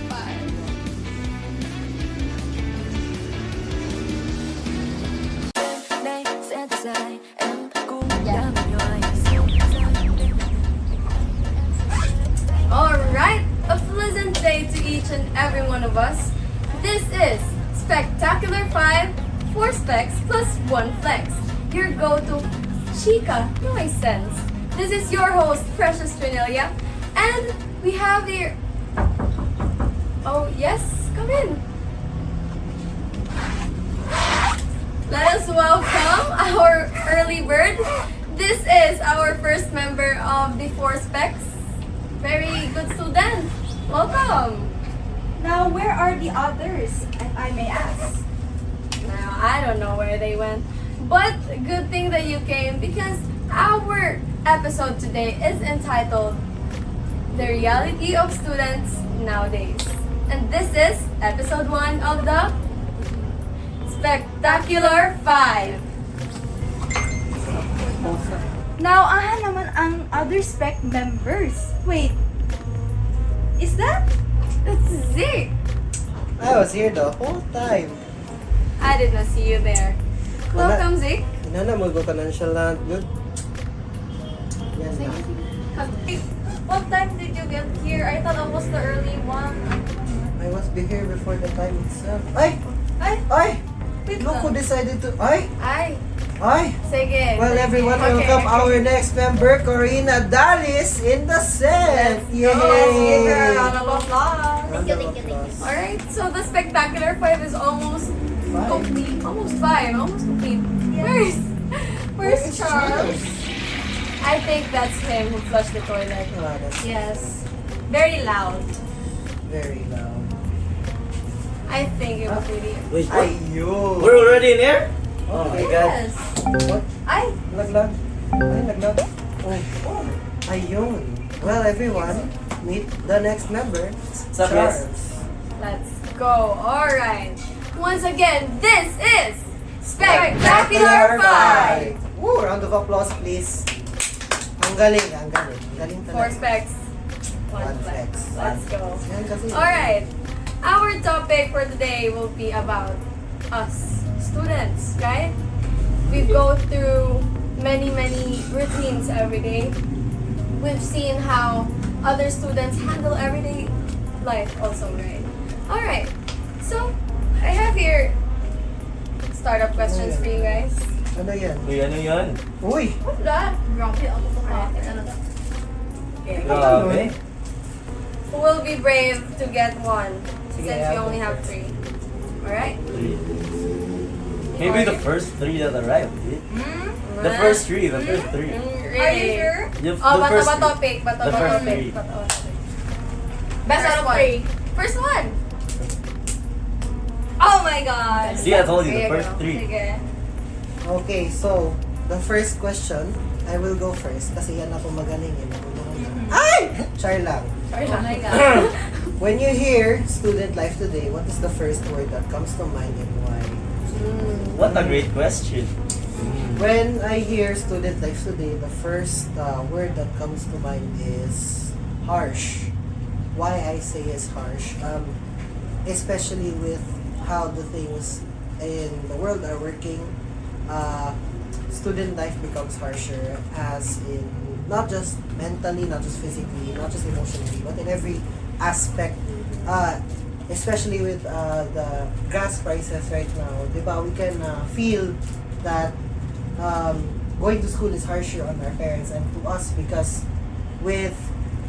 5. Alright, a pleasant day to each and every one of us. This is Spectacular 5, 4 specs plus 1 flex. Your go-to Chica Noise Sense. This is your host, Precious Trenilla, and we have here... Oh, yes, come in. Let us welcome our early bird. This is our first member of the 4 specs. Very good student. Welcome. Now, where are the others, if I may ask? Now, I don't know where they went. But good thing that you came because our episode today is entitled The Reality of Students Nowadays. And this is episode 1 of the Spectacular 5. Now, naman ang other spec members. Wait, is that? That's Zeke. I was here the whole time. I did not see you there. Welcome, Zeke. Inana mo ko tanan siya lang. Good. Yan na. What time did you get here? I thought it was the early one. I was be here before the time itself. Ay! Ay, Ay! wait Look who lang. decided to... Ay! Ay, Ay! sige. Well, everyone, Okay, welcome okay. our next member, Corinna Dalis, in the set! Let's go. Let's give her a round Yay! of applause. Round of applause. Alright, so the Spectacular 5 is almost Five. complete. Almost 5. Almost complete. Where's Where's Charles? I think that's him who flushed the toilet. Ah, that's Yes. Very loud. very loud. I think it was really... Wait, what? Ayun! We're already in here? Oh my God. Yes. What? Ay, Laglag. Ay, laglag. Oh. Ayun. Well, everyone, meet the next member, Sup, guys? Charles. let's go. Alright. Once again, this is Spectacular 5. Woo! Round of applause, please. Ang galing, ang galing. Ang galing 4 talaga. specs. 1 One flex. flex. Let's go. Yan kasi. Alright. Our topic for today will be about us, students, right? We go through many routines every day. We've seen how other students handle everyday life also, right? Alright. So, I have here startup questions for you guys. Ano yan? Uy, ano yan? Uy! What's that? Grabe, ako to bakit. Ano na? Okay. Grabe. Who will be brave to get one? Sige, Since we ako only have first. 3. Alright? Maybe the first 3 that arrived, dude. The Ah. first 3, the first 3. Really? Are you sure? Oh, The bato first ba three. topic? Bato The ba first topic? three. Bato ba topic? Best out of one. 3. First one! Oh my God! See, I told you, There the first go. 3. Sige. Okay, so, the first question, I will go first kasi yan ako magaling eh. Ay! Char lang. Sorry oh my God. When you hear student life today, what is the first word that comes to mind and why? What a great question. When I hear student life today, the first word that comes to mind is harsh. Why I say is harsh, especially with how the things in the world are working, student life becomes harsher as in not just mentally, not just physically, not just emotionally, but in every aspect. Especially with the gas prices right now, diba, we can feel that going to school is harsher on our parents and to us because with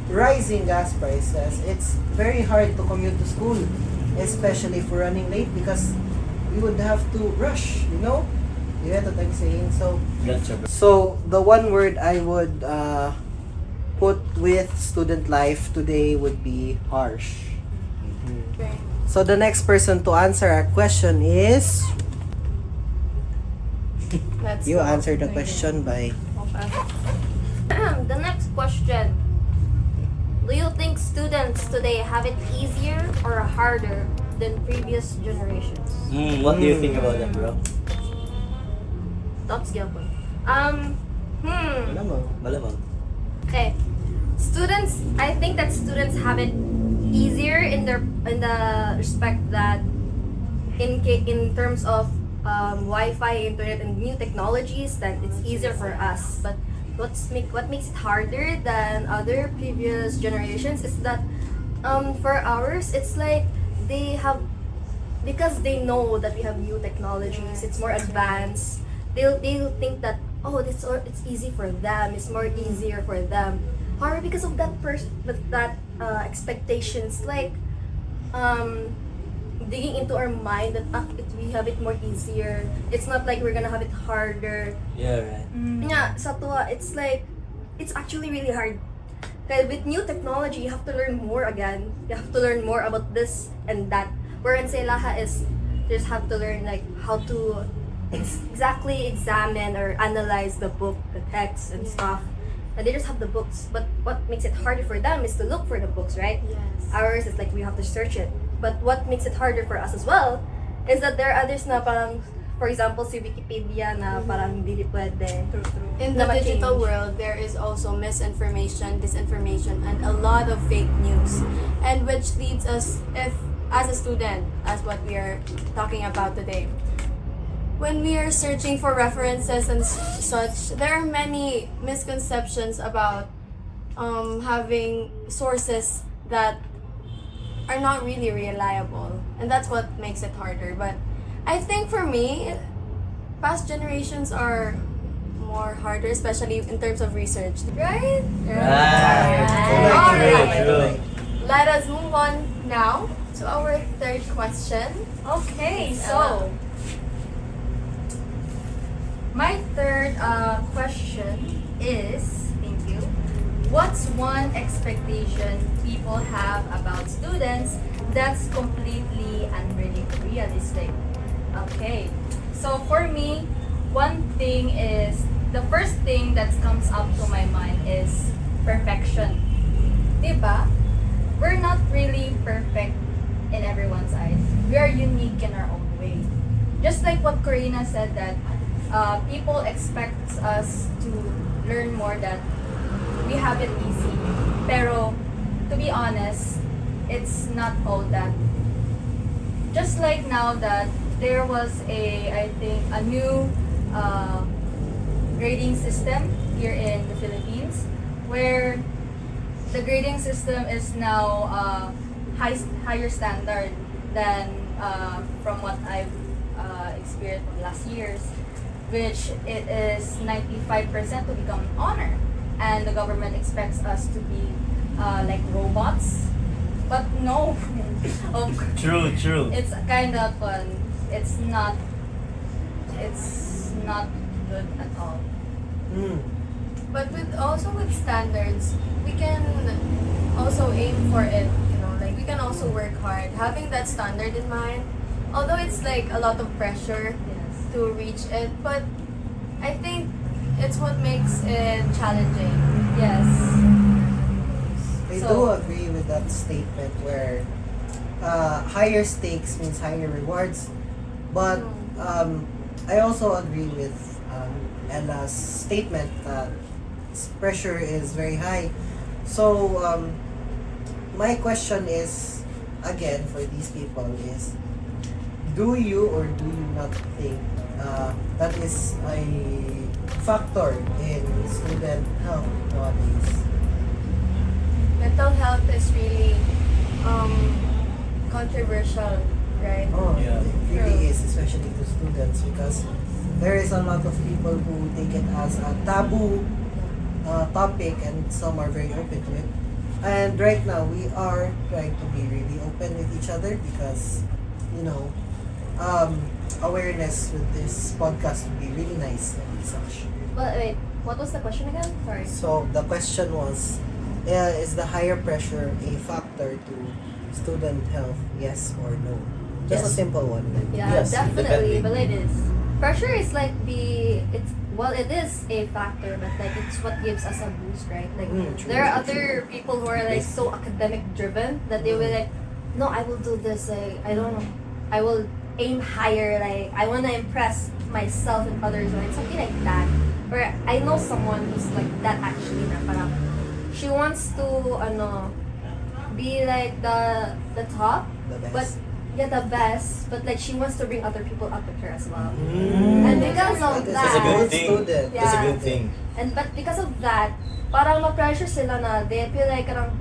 rising gas prices, it's very hard to commute to school, especially if we're running late because we would have to rush, you know? You get what I'm saying? Gotcha, bro. So the one word I would put with student life today would be harsh. Okay. So the next person to answer our question is Let's you go. answer the question by The next question. Do you think students today have it easier or harder than previous generations? What do you think about that, bro? Thoughts gyapon. Alam mo. Malamang. Okay. Students, I think that students have it easier in the respect that in terms of Wi-Fi, internet, and new technologies, then it's easier for us. But what makes it harder than other previous generations is that for ours, it's like they have, because they know that we have new technologies, it's more advanced. They'll think that, oh, it's easy for them. It's more easier for them. However, because of that expectations, like digging into our mind that we have it more easier. It's not like we're gonna have it harder. Yeah, right. Yeah, sa tuwa, it's like it's actually really hard. Because with new technology, you have to learn more again. You have to learn more about this and that. Wherein sa Laha is you just have to learn like how to exactly examine or analyze the book, the text and stuff. And they just have the books. But what makes it harder for them is to look for the books, right? Yes. Ours is like we have to search it. But what makes it harder for us as well is that there are others na parang, for example, si Wikipedia na parang hindi pwede. In na the digital ma-change. world, there is also misinformation, disinformation, and a lot of fake news. And which leads us, if as a student, as what we are talking about today, when we are searching for references and such, there are many misconceptions about having sources that are not really reliable, and that's what makes it harder. But I think for me, past generations are more harder, especially in terms of research. Right? Right. Alright. True. Let us move on now to our third question. Okay, so my third question is, thank you. What's one expectation people have about students that's completely unrealistic? Okay, so for me, one thing is, the first thing that comes up to my mind is perfection. Diba? We're not really perfect in everyone's eyes. We are unique in our own way. Just like what Corinna said, that people expect us to learn more, that we have it easy. Pero, to be honest, it's not all that. Just like now that there was I think, a new grading system here in the Philippines, where the grading system is now higher standard than from what I've experienced from last years, which it is 95% to become an honor. And the government expects us to be like robots, but no. True. It's kind of fun. It's not good at all. But with standards, we can also aim for it, like we can also work hard. Having that standard in mind, although it's like a lot of pressure Yes. to reach it, but I think it's what makes it challenging. Yes. I So- do agree with that statement where higher stakes means higher rewards. But I also agree with Ella's statement that pressure is very high. So my question is, again, for these people is, do you or do you not think that is a factor in student health nowadays? Mental health is really controversial, right? Oh, Yeah. it really is, especially to students, because there is a lot of people who take it as a taboo topic, and some are very open to it. And right now, we are trying to be really open with each other because, awareness with this podcast would be really nice and such. Well, wait, what was the question again? Sorry. So the question was, is the higher pressure a factor to student health, yes or no? Just a Yes. simple one. Yeah, Yes, definitely, depending. but it is. Pressure is like it is a factor, but like it's what gives us a boost, right? Like True, there are true, other people who are like so academic driven that they will like, no, I will do this. Like, I don't know, I will aim higher. Like I want to impress myself and others, like something like that. Or I know someone who's like that actually. Na parang she wants to be like the top, The best. but yeah, the best. But like she wants to bring other people up with her as well. Mm. And because of That's That's a that, good thing. student. That's a Yeah. good thing. and but because of that, parang ma-pressure sila na they feel like parang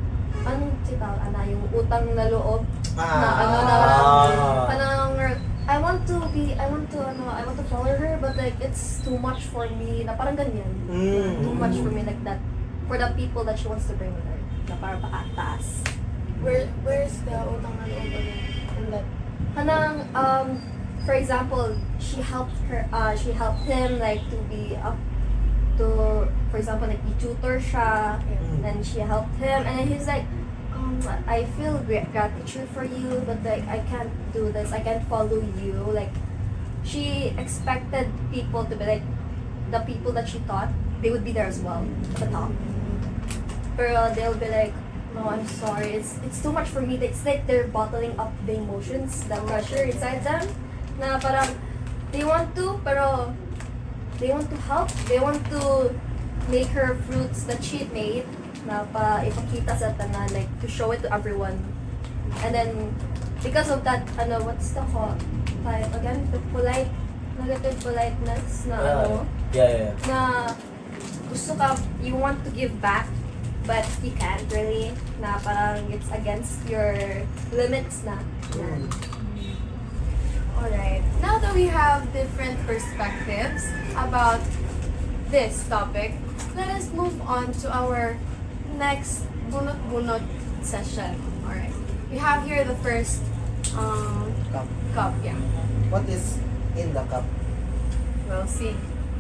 anong tita, yung utang na loob na ano na parang I want to follow her, but like it's too much for me. Na parang ganyan. Mm. Too much for me like that. For the people that she wants to bring with her. Na parang pakataas. Where's the utang na loob again? In that? Kanang for example, she helped him like to be up to, for example, like i-tutor siya, and she helped him, and then he's like, I feel gratitude for you, but like I can't do this, I can't follow you. Like she expected people to be like the people that she thought they would be there as well at the top. Pero they'll be like, no, I'm sorry, it's too much for me. It's like they're bottling up the emotions, the pressure inside them. Na parang they want to, pero they want to help. They want to make her fruits that she made na pa ipakita sa tanan, like to show it to everyone. And then because of that, what's the type again? The negative politeness na Yeah. na gusto ka, you want to give back, but you can't really. Na parang it's against your limits na. Yan. Alright. Now that we have different perspectives about this topic, let us move on to our next bunot-bunot session. Alright. We have here the first cup, yeah. What is in the cup? We'll see.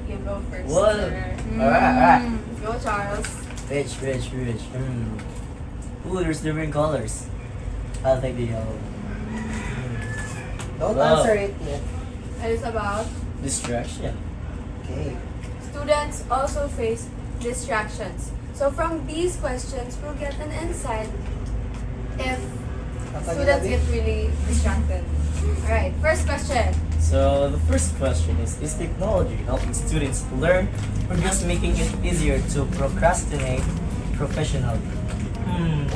You go first. What? sir. Alright. Go, Charles. Rich. Ooh, there's different colors. I'll take the yellow. Don't Wow. answer it yet. It is about Distraction. Okay. students also face distractions. So from these questions, we'll get an insight if students get really distracted. Alright, first question. So the first question is technology helping students learn or just making it easier to procrastinate professionally?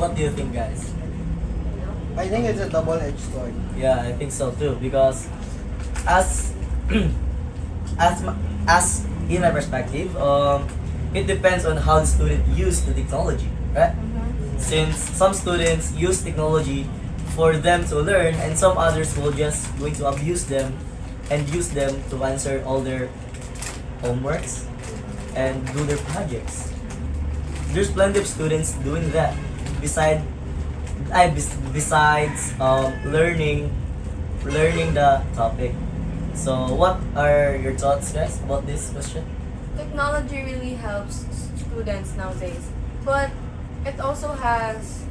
What do you think, guys? I think it's a double-edged sword. Yeah, I think so too, because as as in my perspective, it depends on how the student use the technology, right? Since some students use technology for them to learn, and some others will just going to abuse them and use them to answer all their homeworks and do their projects. There's plenty of students doing that. Besides learning the topic. So what are your thoughts, guys, about this question? Technology really helps students nowadays, but it also has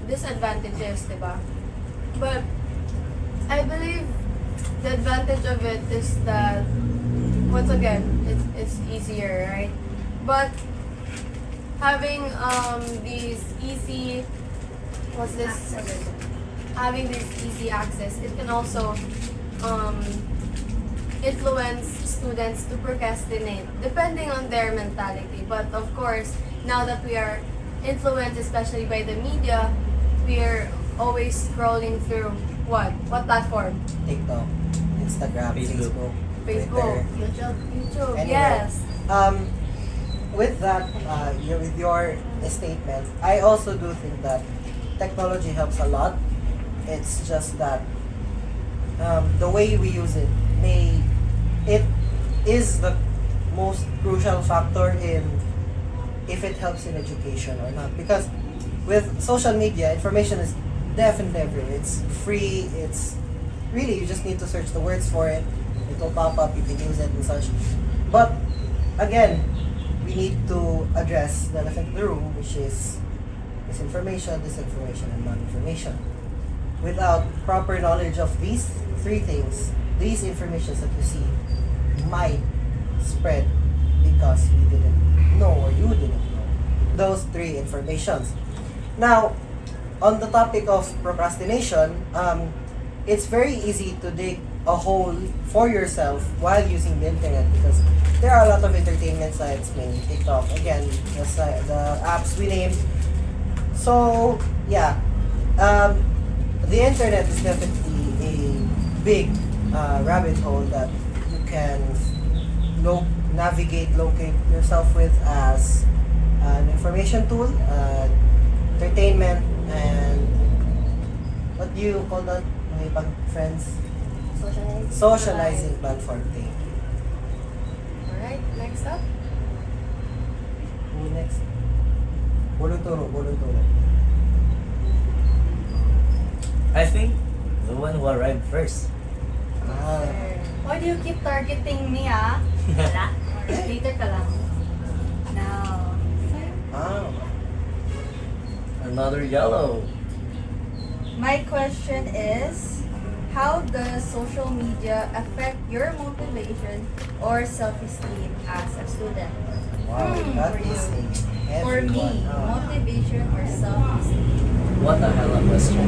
disadvantages, diba? But I believe the advantage of it is that once again, it's easier, right? But having these easy having this easy access, it can also influence students to procrastinate depending on their mentality. But of course, now that we are influenced especially by the media, we are always scrolling through what platform? TikTok, Instagram, Facebook. Facebook, Twitter. YouTube. Anyway, Yes. With that, with your statement, I also do think that technology helps a lot. It's just that the way we use it is the most crucial factor in if it helps in education or not. Because with social media, information is definitely everywhere. It's free. It's really, you just need to search the words for it. It will pop up. You can use it and such. But again, we need to address the elephant in the room, which is misinformation, disinformation, and non-information. Without proper knowledge of these three things, these informations that you see might spread because we didn't know or you didn't know those three informations. Now, on the topic of procrastination, it's very easy to dig a hole for yourself while using the internet because there are a lot of entertainment sites, mainly TikTok, again, the apps we named. So, yeah, um, the internet is definitely a big rabbit hole that you can locate yourself with as an information tool, entertainment, and what do you call that? May pag friends? Socializing platform thing. Alright, next up. Who next? Bolong-turo. I think the one who arrived first. Ah, Why do you keep targeting me, ah? Wala. Later ka lang. Now. ah. Another yellow. My question is, how does social media affect your motivation or self-esteem as a student? Wow, that for is you. a heavy For me, one. Ah. motivation or self-esteem? What a hell of a question.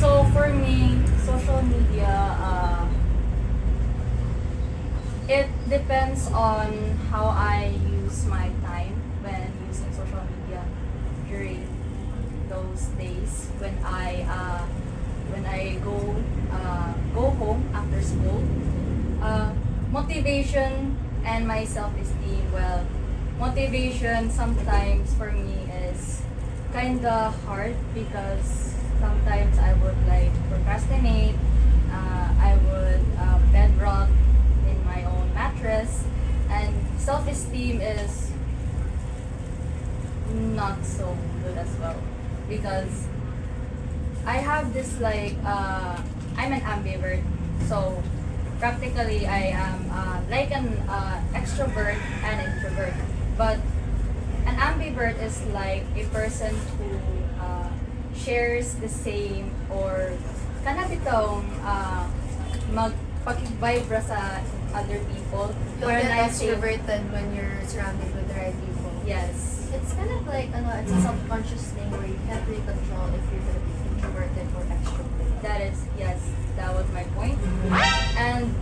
So for me, social media, it depends on how I use my time when using social media during those days when I go home after school. Motivation and my self-esteem. Well, motivation sometimes for me is kinda hard because sometimes I would like procrastinate. I would bedrock in my own mattress, and self-esteem is not so good as well because I have this like I'm an ambivert, so practically I am like an extrovert and introvert, but an ambivert is like a person who shares the same or kana bitong magpakig-vibra sa other people. You'll Where get I say- extroverted when you're surrounded with the right people. Yes. It's kind of like, it's a subconscious thing where you can't really control if you're going to be introverted or extroverted. That is, yes, that was my point. And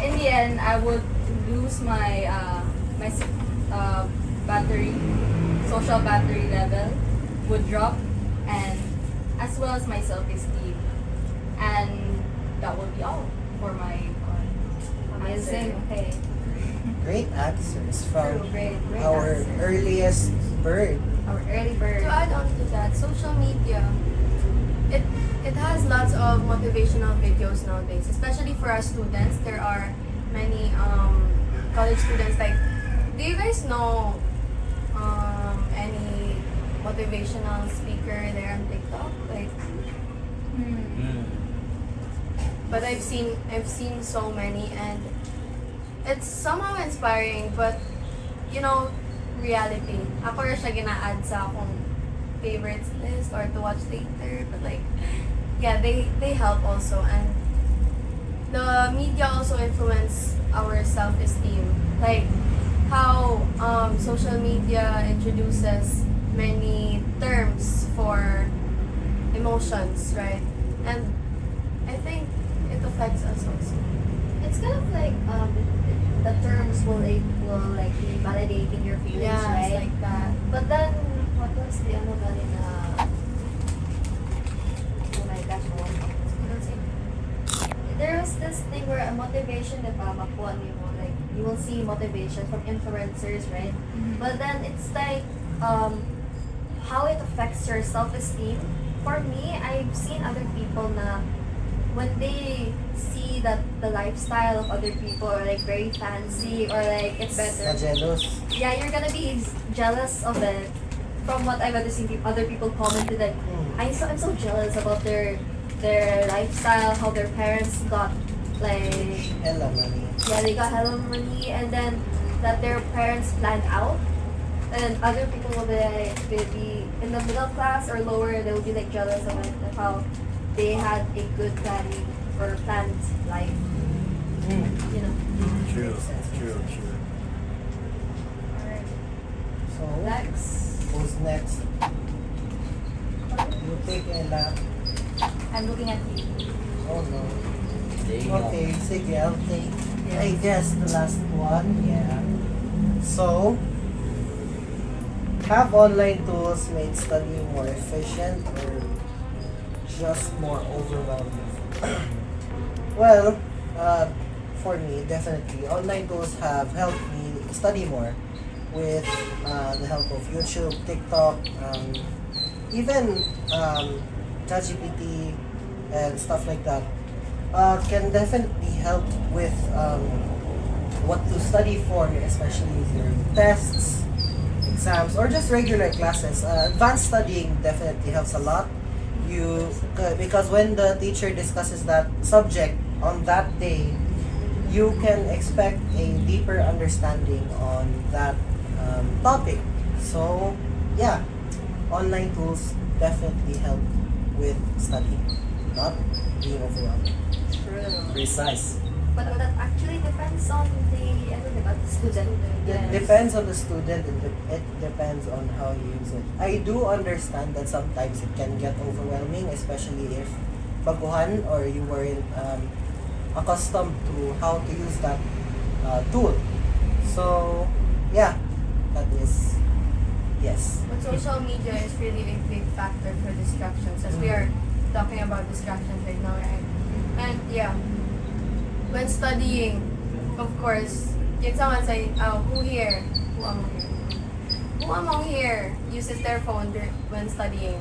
in the end, I would lose my battery, social battery level would drop, and as well as my self-esteem. And that would be all for my Amazing. answer. Okay. Great answers True, from great our answer. earliest bird. Our early bird. To add on to that, social media, it has lots of motivational videos nowadays, especially for our students. There are many college students. Like, do you guys know any motivational speaker there on TikTok? Like, but I've seen so many, and it's somehow inspiring, but you know, reality. Ako rin siya gina-add sa akong favorites list or to watch later, but like, yeah, they help also, and the media also influence our self-esteem. Like how social media introduces many terms for emotions, right? And I think it affects us also. It's kind of like the terms will like be validating your feelings, Yeah, right? it's like that. But then what was the ano ba rin na oh my gosh, there was this thing where a motivation diba makuha mo, like you will see motivation from influencers, right? But then it's like how it affects your self-esteem. For me, I've seen other people na when they see that the lifestyle of other people are like very fancy or like it's better, Jealous. yeah, you're gonna be jealous of it. From what I've ever seen, other people commented like, I'm so jealous about their lifestyle, how their parents got like, Hella money. yeah, they got hella money, and then that their parents planned out, and other people will be like, will be in the middle class or lower, they will be like jealous of it, of how they had a good planning or planned life, you know. True. Alright, So, next. who's next? You take Ella. I'm looking at you. Oh no. Damn. Okay, sige, I'll take, I guess, the last one. Yeah. So, Have online tools made studying more efficient or just more overwhelming? Well, for me, definitely, online tools have helped me study more with the help of YouTube, TikTok, even ChatGPT and stuff like that. Can definitely help with what to study for, especially during tests, exams, or just regular classes. Advanced studying definitely helps a lot. Because when the teacher discusses that subject on that day, you can expect a deeper understanding on that topic. So yeah, online tools definitely help with studying, not being overwhelmed. True. Precise. But that actually depends on the student. It depends on the student. It depends on how you use it. I do understand that sometimes it can get overwhelming, especially if baguhan or you weren't accustomed to how to use that tool. So yeah, that is yes. But social media is really a big factor for distractions, as we are talking about distractions right now, right? And yeah, when studying, of course, can someone say, oh, who here? Who among here? Who among here uses their phone when studying?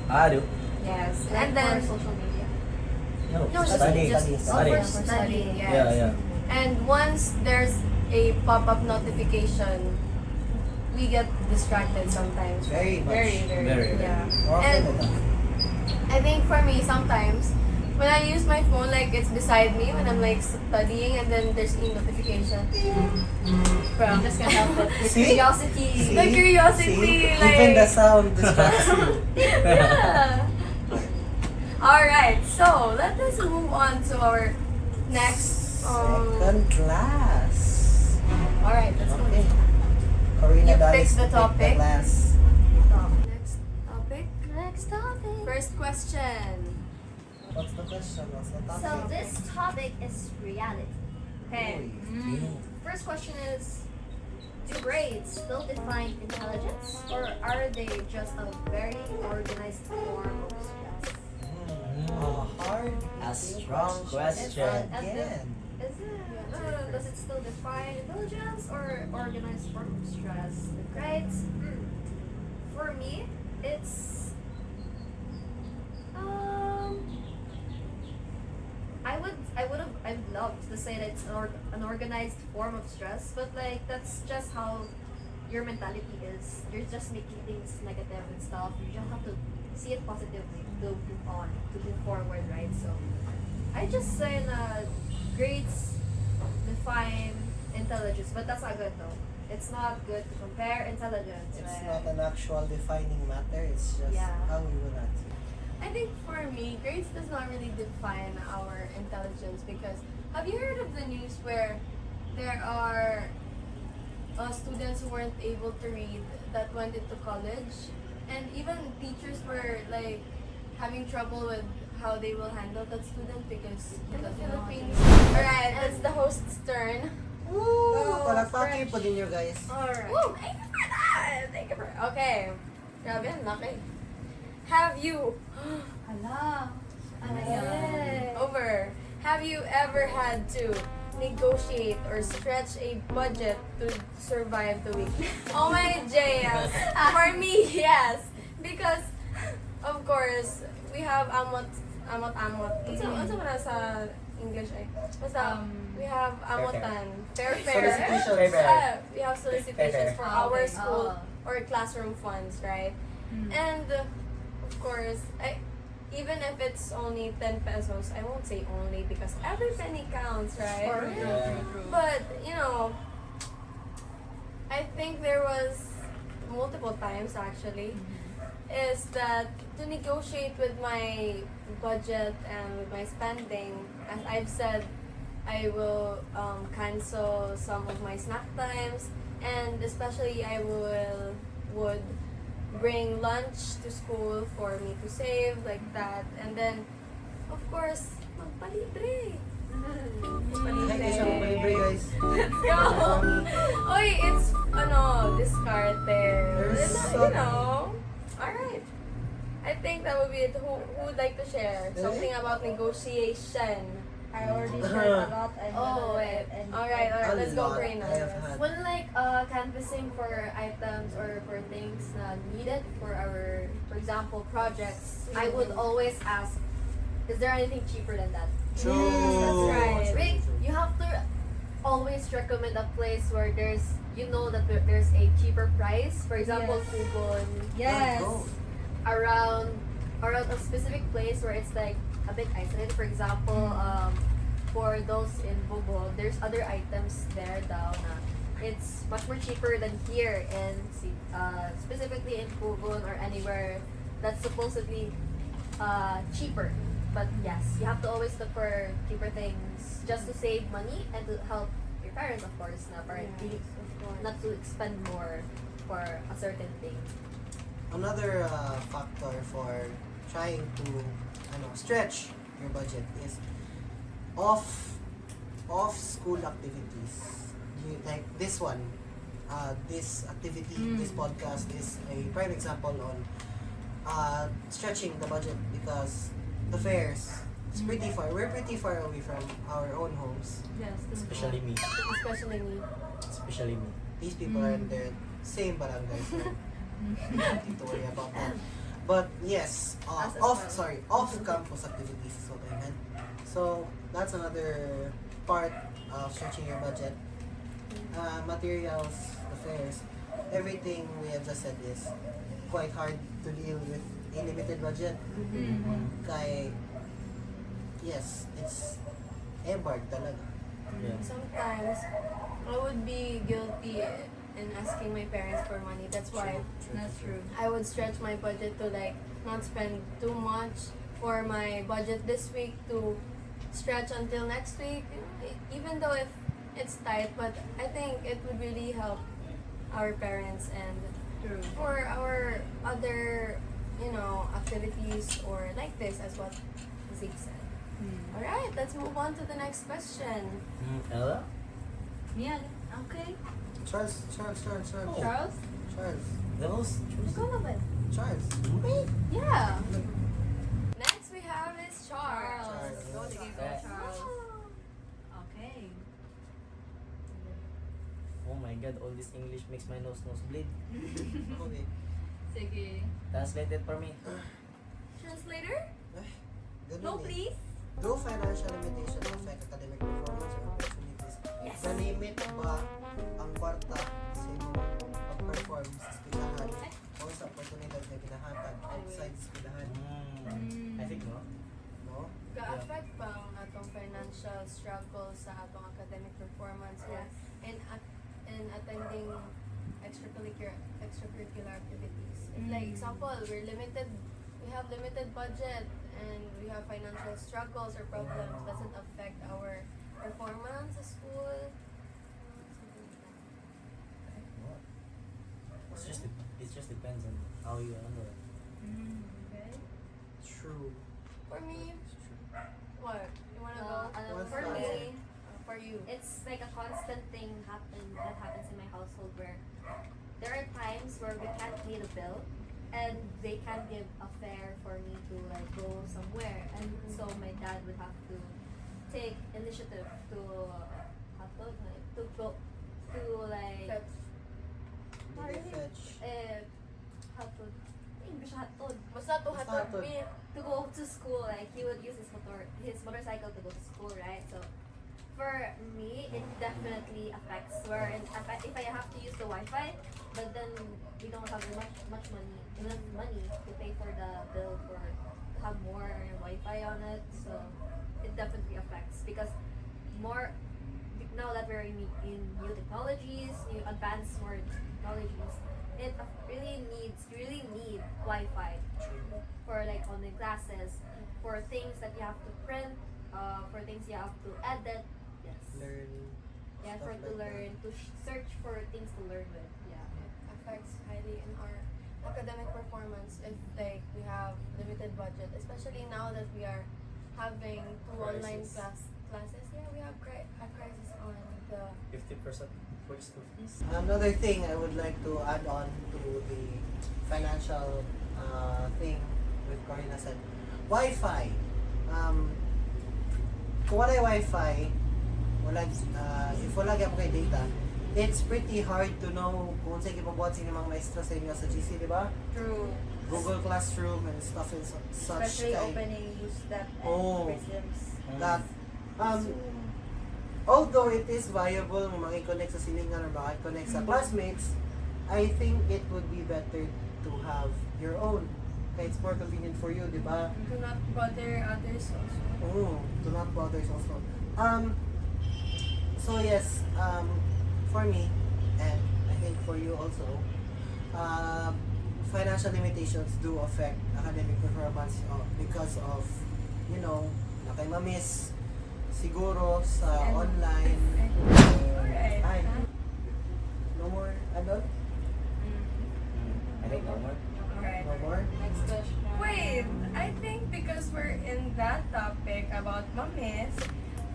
I do. Yes. Like And then, for social media. No, no, study. just Study. for studying, yes. Yeah, yeah. And once there's a pop-up notification, we get distracted sometimes. Very much. Very. Yeah. More often And than not. I think for me, sometimes, when I use my phone, like it's beside me when I'm like studying, and then there's a notification. From You just can't help it. The See? curiosity. See? The curiosity, See? like- Even the sound distracts you. Yeah. Alright, so let us move on to our next. Second class. Alright, let's go. Okay. Corinna, You Dalis, pick the pick topic. class. Next topic. Next topic. First question. What's the question? What's the topic? So this topic is reality. Okay. First question is, do grades still define intelligence, or are they just a very organized form of stress? A hard, A strong question. again. Is it? Does it still define intelligence or organized form of stress? The grades? For me, it's I'd love to say that it's an organized form of stress, but like that's just how your mentality is. You're just making things negative and stuff. You just have to see it positively to move on, to move forward, right? So I just say that grades define intelligence, but that's not good though. It's not good to compare intelligence. It's right? not an actual defining matter. It's just Yeah. how we will answer. I think for me, grades does not really define our intelligence, because have you heard of the news where there are students who weren't able to read that went into college, and even teachers were like having trouble with how they will handle that student because in the Philippines. Alright, that's the host's turn. Woo! Palakpaki po din you guys. Alright. Woo! Thank you for that! Thank you for okay. Grabe, ang laki. Have you Hala. Ano Yes. Over. Have you ever had to negotiate or stretch a budget to survive the week? Oh my JS. For me, yes. Because, of course, we have amot. Ano ba na sa English ay? Basta, we have amotan. Fair. Solicitations. We have solicitations Fair. for Ah, our okay. school Ah. or classroom funds, right? And of course, even if it's only 10 pesos, I won't say only because every penny counts, right? But, you know, I think there was multiple times actually, is that to negotiate with my budget and with my spending, as I've said, I will cancel some of my snack times, and especially I would bring lunch to school for me to save like that, and then of course magpalibre. Thank you so much, guys. Let's go. Oy, it's discarded. There's You know. Alright. I think that would be it. Who would like to share Really? something about negotiation? I already shared a lot. Oh, wait. Alright, let's go, I Corinna. have had. When like canvassing for items or for things needed for our, for example, projects, I would always ask, is there anything cheaper than that? True. That's right. True, Right? true. You have to always recommend a place where there's, you know that there's a cheaper price. For example, Yes. Kugon. Yes. Go. Around a specific place where it's like a bit isolated. For example, for those in Bobo, there's other items there down. It's much more cheaper than here in specifically in Kugon or anywhere that's supposedly cheaper. But yes, you have to always look for cheaper things just to save money and to help your parents, of course, na para Yes, of course. not to expend more for a certain thing. Another factor for trying to stretch your budget is off school activities. Like this one, this activity, this podcast is a prime example on stretching the budget because the fairs it's pretty far. We're pretty far away from our own homes. Yes. Especially me. Especially me. Especially me. These people are in the same barangay, so you don't need to worry about that. But yes, Us as off campus activities is what I meant. So that's another part of stretching your budget. Materials, the fares, everything we have just said is quite hard to deal with a limited budget. Kaya, yes, it's Ebal talaga. Yeah. Sometimes I would be guilty in asking my parents for money. That's why True. I would stretch my budget to like not spend too much for my budget this week to stretch until next week. Even though if it's tight, but I think it would really help our parents and for our other, activities or like this as what Zeke said. Alright, let's move on to the next question. Ella? Yeah. Okay. Charles. Charles? The host. Ikaw na ba? Charles. Yeah. Next we have is Charles. Charles. Go to give Yes. Charles. Okay. Oh my god, all this English makes my nose bleed. Okay. Sige. Translate it for me. Translator? Ay, ganun No, eh. please. Do financial limitations affect academic performance or opportunities? Yes. Na-limit ba ang kwarta sa imong pag-perform sa eskwelahan o sa oportunidad na pinahatag outside eskwelahan? I think no. No? Ka-affect ba ang atong financial struggle sa atong academic performance or Yes. in attending extracurricular activities? If, like example, we have limited budget and we have financial struggles or problems, doesn't affect our performance sa school. Something like that. It just depends on how you handle it. Okay. True. For me, It's true. what? You wanna go? What's For that? me, for you. It's like a constant thing that happens in my household where there are times where we can't pay the bill and they can't give a fare for me to like go somewhere, and so my dad would have to take initiative to go to like That's Dili fetch. hatod English hatod basta to Basta hatod hatod. me. to go to school. Like he would use his motorcycle to go to school, right? So for me, it definitely affects where if I have to use the Wi-Fi, but then we don't have enough money to pay for the bill for to have more Wi-Fi on it. So it definitely affects because more now that we're in new technologies, new advanced more technologies, it really need Wi-Fi for like online classes, for things that you have to print, for things you have to edit. Yes. Learn. Yeah, for stuff to like learn, to search for things to learn with. Yeah. It affects highly in our academic performance if like we have limited budget, especially now that we are having two online Crisis. classes. Yeah, we have a crisis on the 50%. for school fees. Another thing I would like to add on to the financial thing with Corinna said, Wi-Fi. Kung wala yung Wi-Fi, if wala gyud kay data, it's pretty hard to know kung saan ipabuhat sa mga maestro sa inyo sa GC, di ba? True. Google Classroom and stuff and such. Especially kay- opening use that Oh. prisms. that although it is viable makikonnect sa silingan or makikonnect sa classmates, I think it would be better to have your own. Kaya it's more convenient for you, di ba? Do not bother others also. Oh, do not bother also. So yes, for me, and I think for you also, financial limitations do affect academic performance because of, you know, na kay mamiss siguro sa online. Okay. Ay, no more adult? I think no more. Alright. No more? Next question. Wait, I think because we're in that topic about mamis,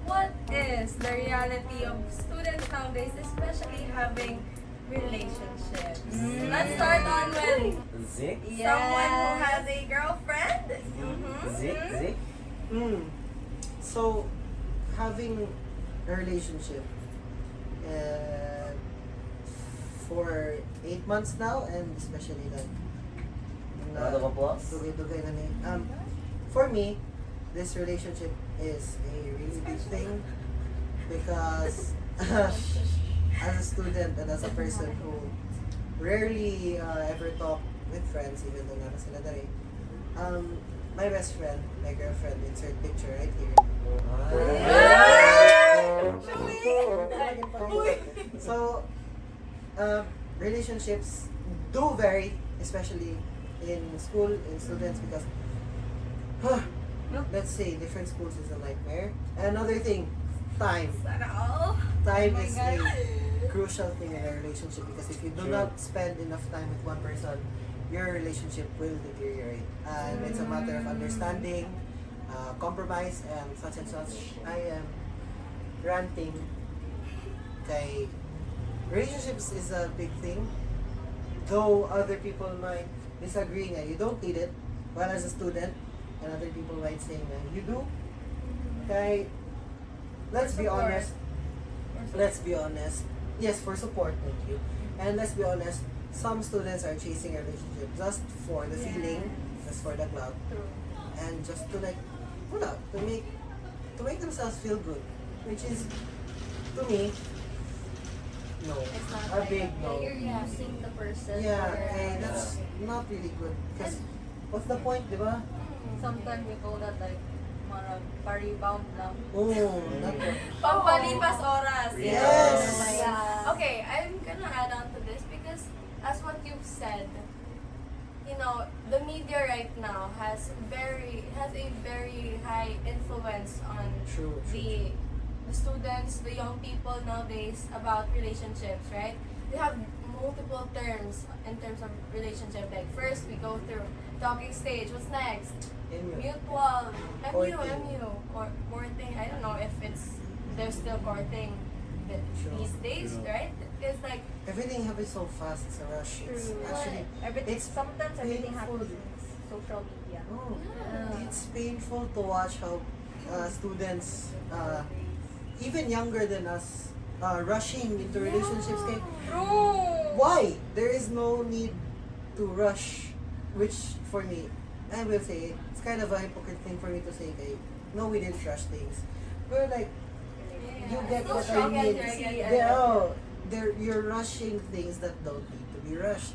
what is the reality of students nowadays, especially having relationships? Let's start on with Zik? someone who has a girlfriend. Zik? So, having a relationship for 8 months now, and especially like Round of applause. dugay-dugay na ni. For me, this relationship is a really big thing because as a student and as a person who rarely ever talk with friends, even though nara sila dari, my best friend, my girlfriend, insert picture right here. So, relationships do vary, especially in school, in students, because let's say different schools is a nightmare. And another thing, time. Time is a crucial thing in a relationship because if you do True. not spend enough time with one person, your relationship will deteriorate. And it's a matter of understanding, compromise, and such and such. I am ranting. Kay relationships is a big thing. Though other people might disagree na you don't need it, while as a student, and other people might say na you do. Kay, let's be support. honest. Let's be honest. Yes, for support, thank you. And let's be honest, some students are chasing a relationship just for the feeling, just for the clout, and just to like, to make themselves feel good, which is, to me, no, It's not a like big Yeah, no. you're using the person. Yeah, for- okay, that's not really good. Because, what's the point, di ba? Sometimes we call that like marag pa-rebound lang. Oh, not Pampalipas oras. Yes. Yeah. Okay, I'm gonna add on to this because as what you've said, you know, the media right now has a very high influence on True. the students, the young people nowadays about relationships, right? They have multiple terms in terms of relationship. Like first we go through talking stage. What's next? Mutual, MU, courting. I don't know if they're still courting these days, True. right? It's like Everything happens so fast, it's a rush. It's True. actually, it's Sometimes everything painful. happens in social media. Oh, Yeah. it's painful to watch how students, even younger than us, rushing into relationships. Kay, true. why? There is no need to rush, which for me, I will say, it's kind of a hypocrite thing for me to say, kay, no, we didn't rush things. We're like, you get Still what I strong, mean. I get it. Yeah, oh, you're rushing things that don't need to be rushed.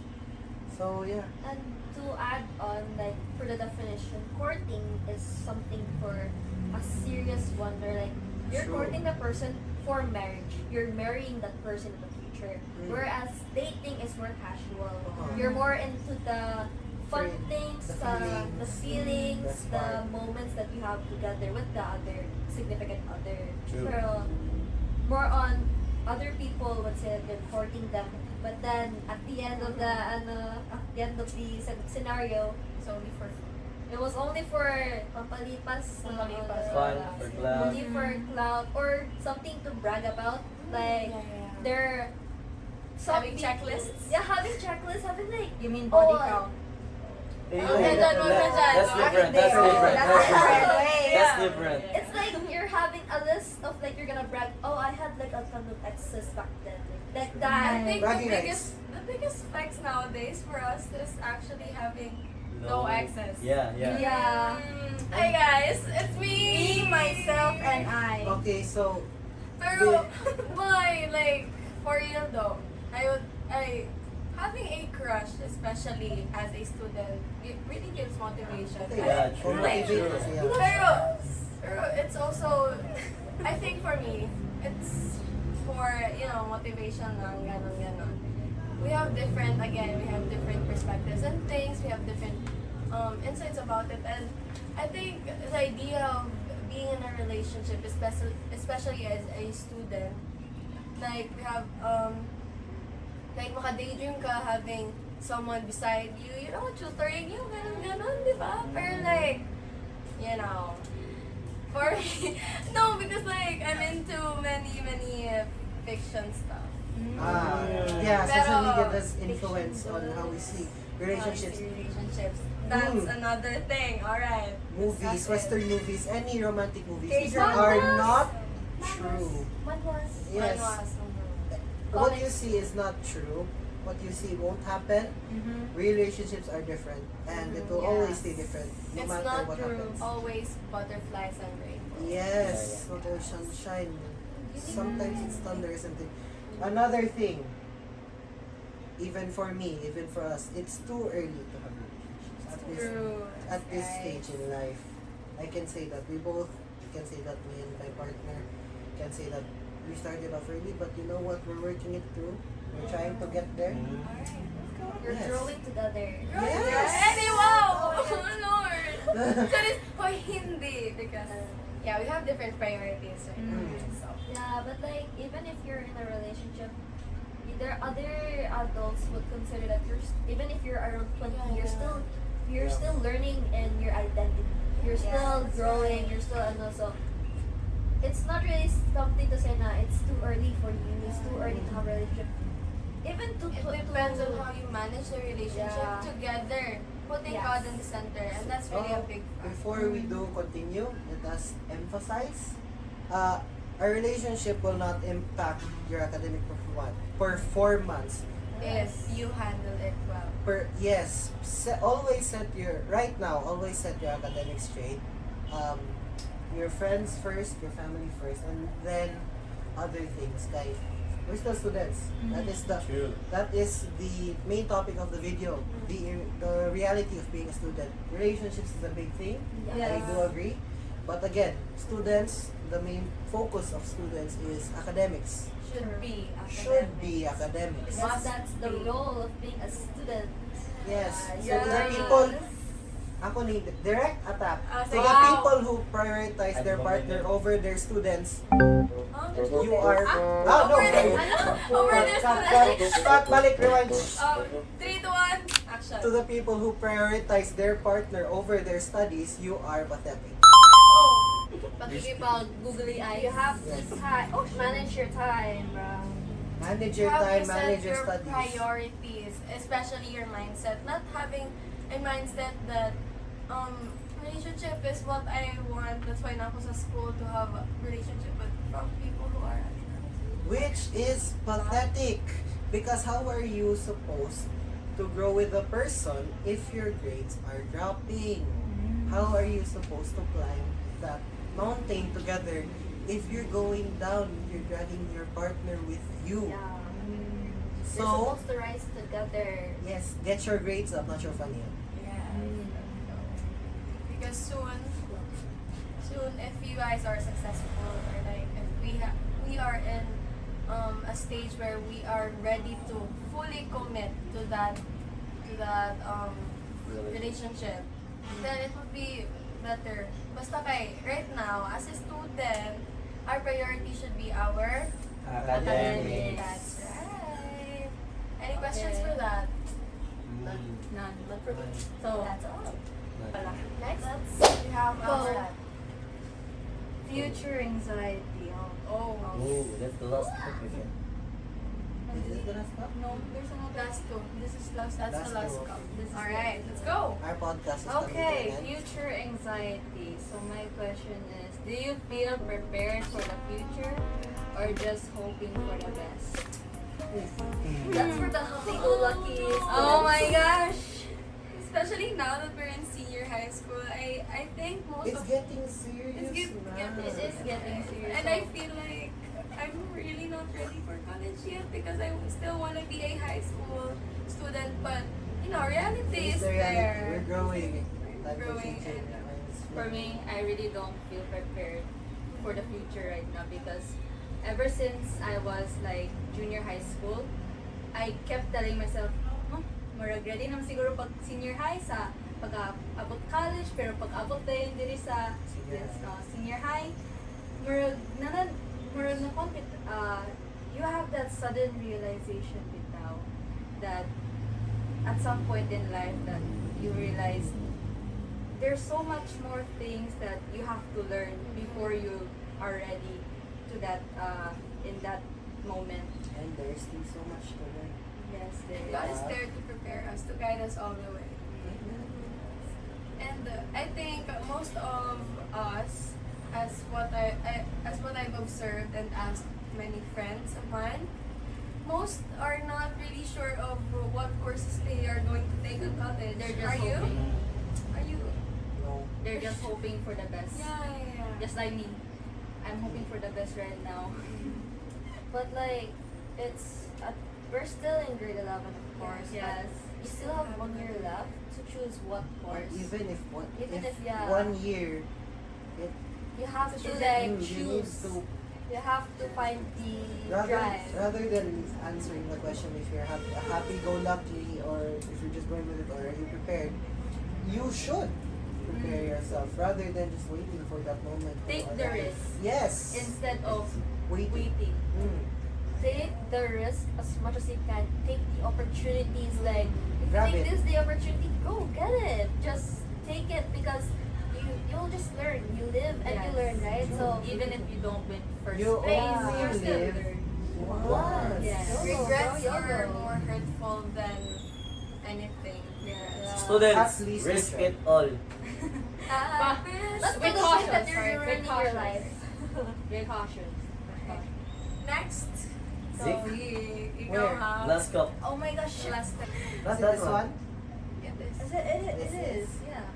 So yeah. And to add on, like for the definition, courting is something for a serious wonder. Like you're True. courting the person for marriage. You're marrying that person in the future. Whereas dating is more casual. Uh-huh. You're more into the fun Friend, things, the the feelings, That's the part. moments that you have together with the other significant other. True. Pero more on other people would say you're courting them, but then at the end of the scenario, it was only for pampalipas, Pampalipas. Fun, for clout. only for clout or something to brag about. Like they're Having checklists? Yeah, having checklists, having like You mean body Oh, count? Hey, Oh, hey, ganun, ganun. that's different. That's Oh, different. that's That's different. different. That's different. it's like you're having a list of like you're gonna brag. Oh, I had like a ton of exes back then, like I that. think Bragging the biggest flex nowadays for us is actually having no exes. Yeah, yeah. Yeah. Hi guys, it's me, myself, and I. Okay, so Pero why, like, for real though, having a crush, especially as a student, it really gives motivation. Yeah, true. Like, True. pero it's also, I think for me, it's for, motivation lang, ganon. We have different perspectives and things, we have different insights about it, and I think the idea of being in a relationship, especially as a student, like we have, like maka-daydream ka having someone beside you, tutoring you, ganon, di ba? Pero like, for me, no, because like, I'm into many fiction stuff. yeah, social Pero- media does influence on how we see relationships. That's Mm. another thing, alright. Movies, Discuss it. Western movies, any romantic movies K-dramas. are not true. Manhwas. Yes. Manhwas, What you see is not true. What you see won't happen. Relationships are different, and it will always stay different, no It's matter not what true. happens. Always butterflies and rainbows. Yes, not always sunshine. Sometimes it's thunder or something. Another thing, even for me, even for us, it's too early to have relationships True. at this Right. stage in life. I can say that we both can say that me and my partner can say that we started off early, but you know what? We're working it through. We're trying to get there. Mm. Alright, let's go. You're Yes. growing together. Yes. Ready? Wow! Lord! So this, hindi, because, we have different priorities right now. So, Yeah, but like even if you're in a relationship, there are other adults would consider that even if you're around 20, Yeah. you're still learning in your identity. You're Yeah, still that's growing. right. You're still so it's not really something to say na it's too early for you. It's too early to have a relationship. Even to it depends on how you manage the relationship Yeah. together, putting Yes. God in the center, and that's really a big factor. Before we do continue, let us emphasize, a relationship will not impact your academic performance. If you handle it well. Always set your academics straight. Your friends first, your family first, and then other things. Guys, we're still students. True. That is the main topic of the video. The reality of being a student. Relationships is a big thing. I do agree. But again, students, the main focus of students is academics. Should be academic. Academics. Because that's the role of being a student. Yes. So Yeah. to the people, ako ni direct attack. To the Wow. people who prioritize their partner over their students, you are... no. Over their students. Cut, balik, rewind. 3, 2, 1, action. To the people who prioritize their partner over their studies, you are pathetic. Pakikipag googly eyes. You have Yes. Manage your time, bro. Manage You your have time, to set manage your your studies. priorities, especially your mindset. Not having a mindset that relationship is what I want. That's why na ako sa school to have a relationship with from people who are Which is pathetic. Because how are you supposed to grow with a person if your grades are dropping? How are you supposed to climb that mountain together if you're going down, you're dragging your partner with you? Yeah. You're So, supposed to rise together. yes, get your grades up, not your funny. Because soon if you guys are successful, or like if we are in a stage where we are ready to fully commit to that relationship, then it would be better. Basta right now, as a student, our priority should be our Academics. That's right. Any questions for that? None. Not for me. So, That's all. next, we have our Future anxiety. Oh. Oh, that's the last topic. Is this the last cup? No, there's another. Last two. This is last. That's Last the last two. cup. This is Alright, it. let's go. Our podcast is coming to Okay, an end. future anxiety. So my question is, do you feel prepared for the future or just hoping for the best? That's for the happy-go-lucky. Oh my gosh! Especially now that we're in senior high school, I think most It's of getting serious now. It is getting serious. and I feel like I'm really not ready for college yet because I still want to be a high school student, but you know, reality is It's the reality. there. We're growing. Time for Growing changing. and- For me, I really don't feel prepared for the future right now because ever since I was like junior high school, I kept telling myself, murag ready naman siguro pag senior high sa pag-abot college, pero pag-abot na yun diri sa senior high, murag na compete, you have that sudden realization bitaw that at some point in life that you realize there's so much more things that you have to learn before you are ready to that in that moment. And there's still so much to learn. Yes, there God is is. there to prepare us, to guide us all the way. And I think most of us, as what I've observed and asked many friends of mine, most are not really sure of what courses they are going to take in college. They're just Are you? hoping. Are you? No. They're just hoping for the best. Yeah. Just like me. I'm hoping for the best right now. But like, we're still in grade 11, of course. Yes. But you still have 1 year left to choose what course. Even if Even if, yeah. 1 year, You have to Choose like you need choose. to You have to find the drive. rather than answering the question if you're happy-go-lucky or if you're just going with it or are you prepared, you should prepare yourself rather than just waiting for that moment. to Take the arrive. risk. Yes. Instead of waiting. waiting. Take the risk as much as you can. Take the opportunities. Like if you Grab think it. this is the opportunity, go get it. Just take it because you'll just learn. You live and you Yes. learn, right? So Even if you don't win first You place, only you're still live learn. once. Yes. Regrets YOLO. are more hurtful than anything. Yeah. Students, At least risk try. it all. let's Be take a cautious, look that you're right? Be ruining your cautious. life. Be cautious. Next. So Zik? you Where? go have. Last cup. Oh my gosh, last time. Not Is it that this one. one? Get this. It is. Yeah.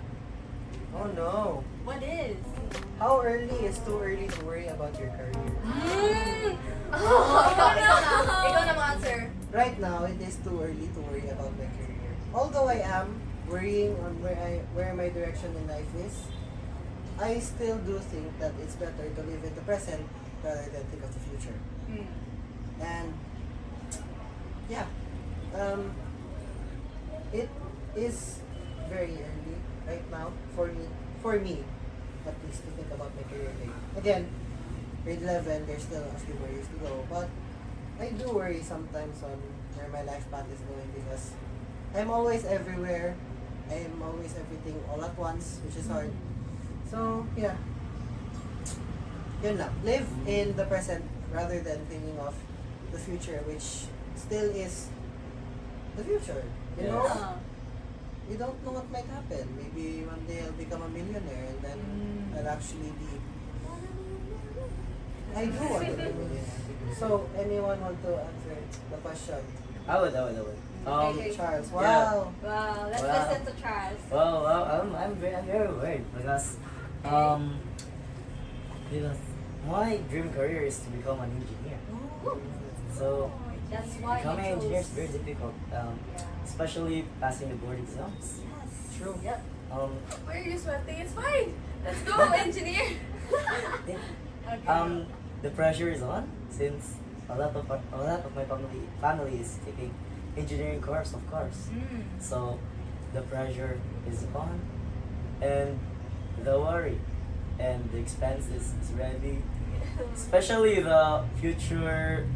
Oh no. What is? How early is too early to worry about your career? Ikaw na mag-answer. Right now, it is too early to worry about my career. Although I am worrying on where my direction in life is, I still do think that it's better to live in the present rather than think of the future. And yeah, it is very early right now for me at least to think about my career thing. Again, grade 11, there's still a few more years to go, but I do worry sometimes on where my life path is going because I'm always everywhere. I'm always everything all at once, which is hard. So, yeah. Yun lang. Live in the present rather than thinking of the future, which still is the future. You know? You don't know what might happen. Maybe one day I'll become a millionaire and then I'll actually be... I do want to be a millionaire. So, anyone want to answer the question? I would. Okay. Charles, Yeah. wow! Wow. Let's Wow. listen to Charles. Well, I'm very worried because my dream career is to become an engineer. So That's why becoming you an engineer is chose. very difficult, especially passing the board exams. True. Yep. Why are you sweating? It's fine. Let's go, engineer. Okay. The pressure is on since a lot of my family is taking engineering course, of course. So the pressure is on, and the worry and the expenses is ready, especially the future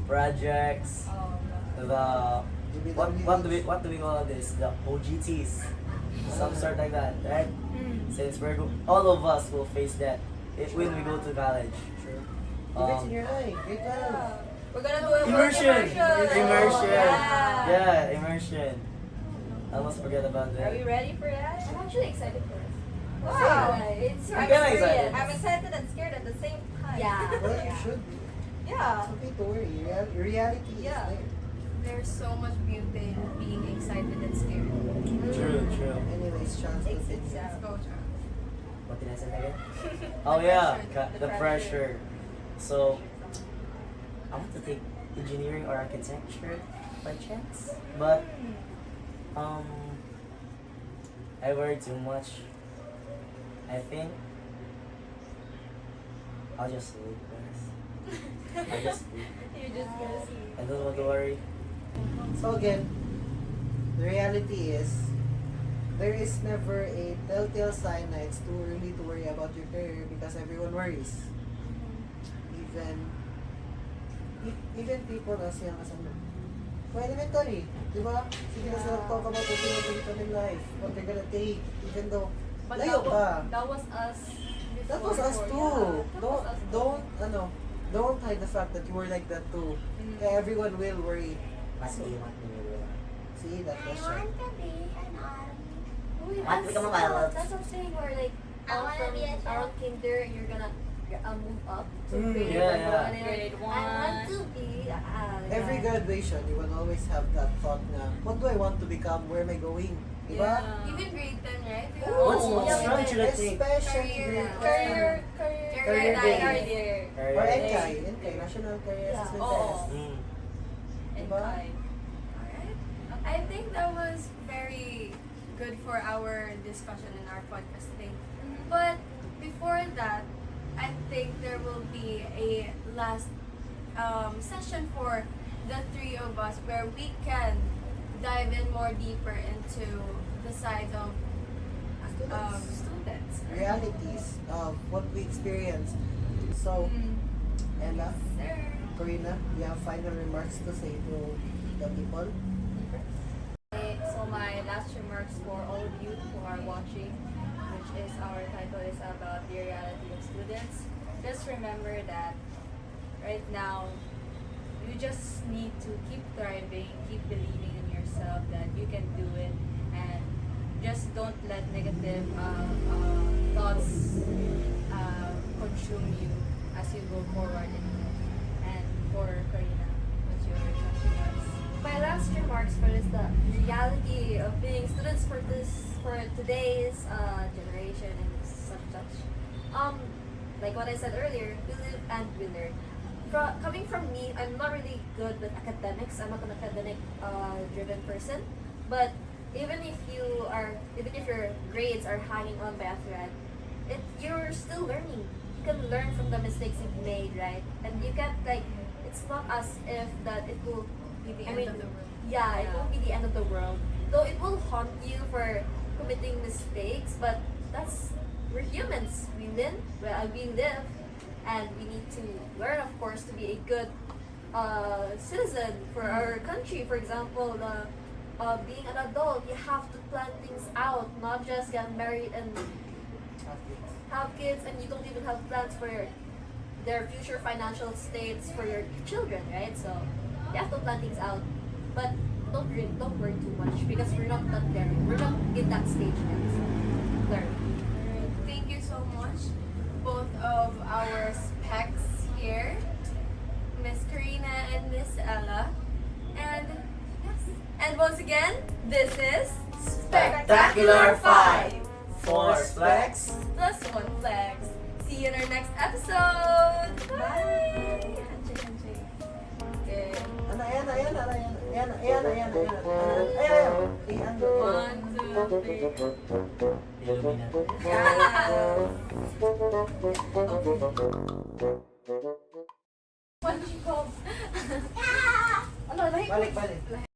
projects. The what do we call this? The OGTs, some sort like that, right? Since all of us will face that when we go to college. True. Even in your life, grade 12. We're gonna do a Immersion. Immersion. Yeah. Yeah, immersion. I almost forget about Are we that. ready for that? I'm actually excited for it. Wow. It's I'm kinda excited. I'm excited and scared at the same time. Yeah. Well, you should be. Yeah. Don't need to worry. Reality Yeah. is there. There's so much beauty in being excited and scared. True. Anyways, chance to Takes think. its Let's go, Charles. What did I say again? Oh yeah, pressure, the pressure. So, I want to take engineering or architecture by chance, but I worry too much. I think I'll just sleep, guys. I'll just sleep. You're just gonna see. I don't want to worry. So again, the reality is, there is never a telltale sign that it's too early to worry about your career because everyone worries. Even people as young as ano. For elementary, di ba? Sige na sila talk about what they want to become in life, what they're gonna take, even though But layo pa. that was us. That was us before, too. yeah. That was us too. Don't hide the fact that you were like that too. Mm. Yeah, everyone will worry. See that I question. want to be an army. Want to become a pilot. That's what I'm saying. Where like I wanna be a around kinder, you're gonna move up to Mm, grade yeah, level, yeah. and then Grade I want to one. be. Every graduation, you will always have that thought na, what do I want to become? Where am I going? Di ba? Yeah. Even grade 10, right? We Oo, What's yeah, strong should I take? Especially Career. grade 10. Career grade. Career. Or NCAI, National Career Yeah. Assessment Oo. Test. Mm. And Diba? Kai. Alright. I think that was very good for our discussion in our podcast today. But before that, I think there will be a last session for the three of us where we can dive in more deeper into the side of students. Realities of what we experience. So, Ella, Sir. Corinna, you have final remarks to say to the people? So my last remarks for all of you who are watching, which is our title is about the reality of students. Just remember that right now, you just need to keep thriving, keep believing in yourself that you can do it, and just don't let negative thoughts consume you as you go forward in life. And for Corinna, what's your last remarks? My last remarks for this the reality of being students for today's generation and such. Like what I said earlier, we live and we learn. Coming from me, I'm not really good with academics. I'm not an academic driven person. But even if your grades are hanging on by a thread, you're still learning. You can learn from the mistakes you've made, right? And you can't it's not as if that it will Be the I end mean, of the world. yeah, it Yeah. won't be the end of the world. Though it will haunt you for committing mistakes, but we're humans. We live, and we need to learn, of course, to be a good citizen for our country. For example, being an adult, you have to plan things out, not just get married and have kids, and you don't even have plans for their future financial states for your children, right? So you have to plan things out, but don't worry too much because we're not there. We're not in that stage yet. So learn. Alright, thank you so much, both of our specs here, Miss Corinna and Miss Ella. And yes, and once again, this is Spectacular 5. 4 specs. plus 1 flex. See you in our next episode. Bye. Okay. One, two, three. Illuminati. Yeah. What you call? Ano, Balik.